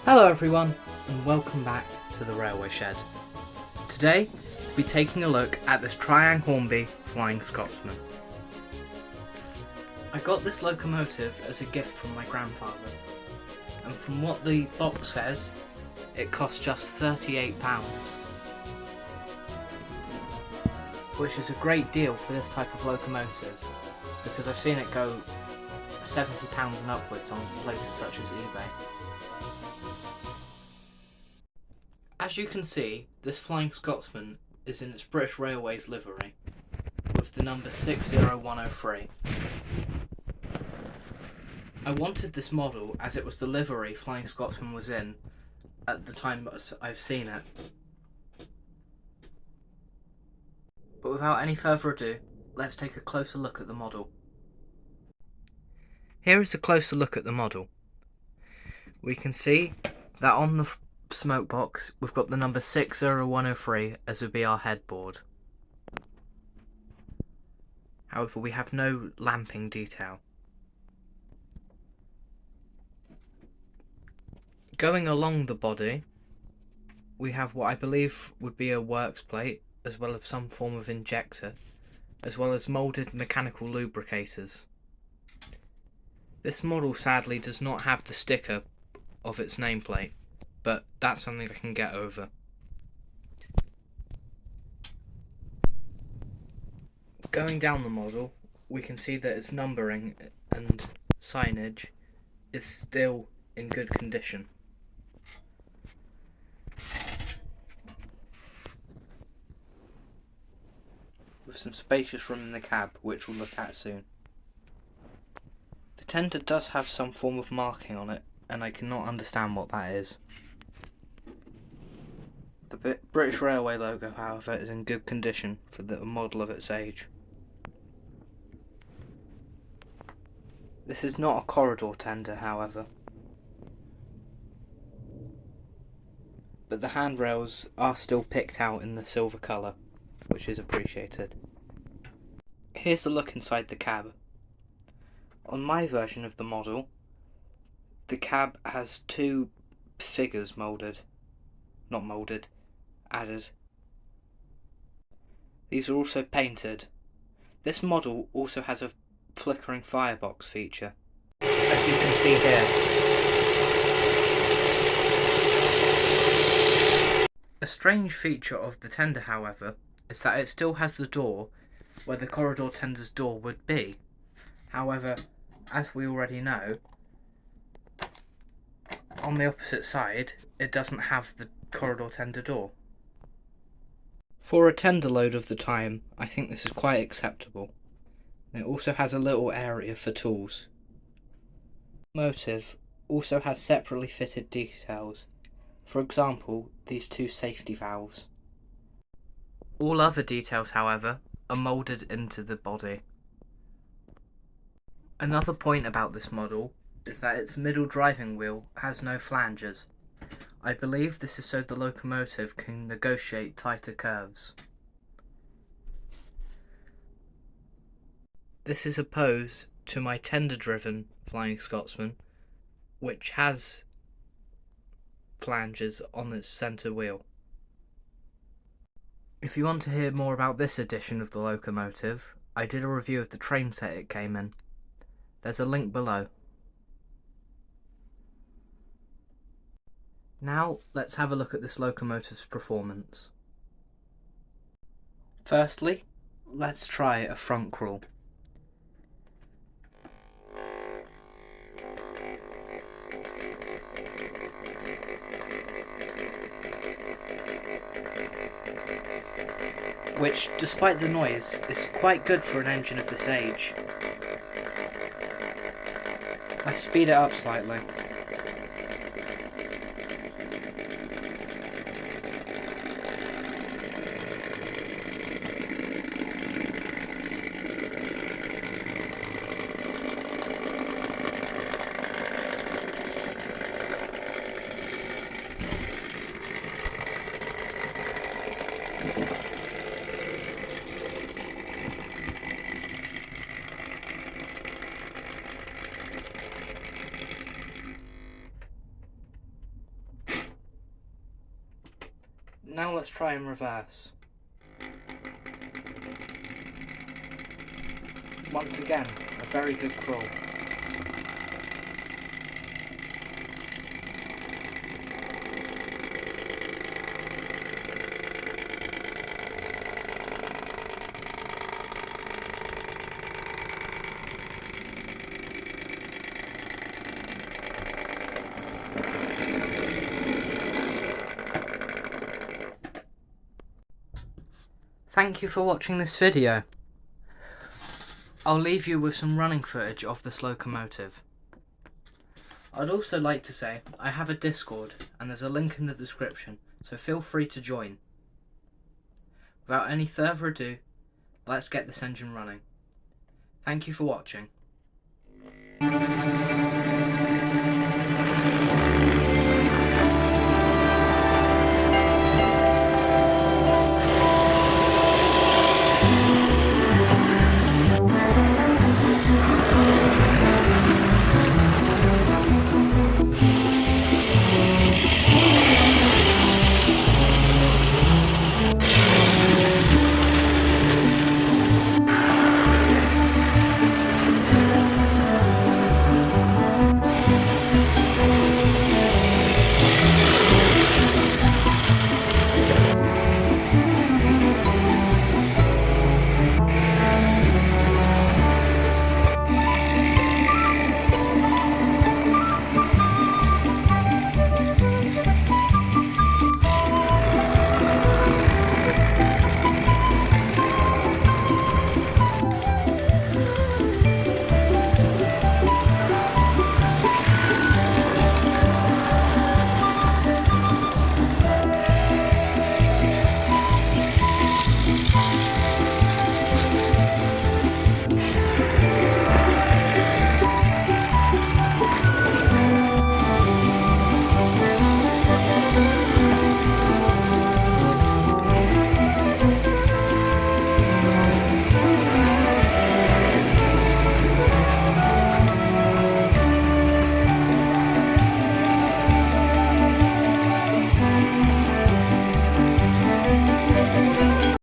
Hello everyone, and welcome back to the Railway Shed. Today, we'll be taking a look at this Triang Hornby Flying Scotsman. I got this locomotive as a gift from my grandfather, and from what the box says, it cost just £38, which is a great deal for this type of locomotive, because I've seen it go £70 and upwards on places such as eBay. As you can see, this Flying Scotsman is in its British Railways livery, with the number 60103. I wanted this model as it was the livery Flying Scotsman was in at the time I've seen it. But without any further ado, let's take a closer look at the model. Here is a closer look at the model. We can see that on the smoke box we've got the number 60103 as would be our headboard. However, we have no lamping detail. Going along the body, we have what I believe would be a works plate, as well as some form of injector, as well as moulded mechanical lubricators. This model sadly does not have the sticker of its nameplate, but that's something I can get over. Going down the model, we can see that its numbering and signage is still in good condition. With some spacious room in the cab, which we'll look at soon. The tender does have some form of marking on it, and I cannot understand what that is. The British Railway logo, however, is in good condition for the model of its age. This is not a corridor tender, however, but the handrails are still picked out in the silver colour, which is appreciated. Here's a look inside the cab. On my version of the model, the cab has two figures added. These are also painted. This model also has a flickering firebox feature, as you can see here. A strange feature of the tender, however, is that it still has the door where the corridor tender's door would be. However, as we already know, on the opposite side, it doesn't have the corridor tender door. For a tender load of the time, I think this is quite acceptable. It also has a little area for tools. The locomotive also has separately fitted details. For example, these two safety valves. All other details, however, are moulded into the body. Another point about this model is that its middle driving wheel has no flanges. I believe this is so the locomotive can negotiate tighter curves. This is opposed to my tender-driven Flying Scotsman, which has flanges on its centre wheel. If you want to hear more about this edition of the locomotive, I did a review of the train set it came in. There's a link below. Now, let's have a look at this locomotive's performance. Firstly, let's try a front crawl. Which, despite the noise, is quite good for an engine of this age. I speed it up slightly. Now let's try in reverse. Once again, a very good crawl. Thank you for watching this video. I'll leave you with some running footage of this locomotive. I'd also like to say I have a Discord and there's a link in the description, so feel free to join. Without any further ado, let's get this engine running. Thank you for watching.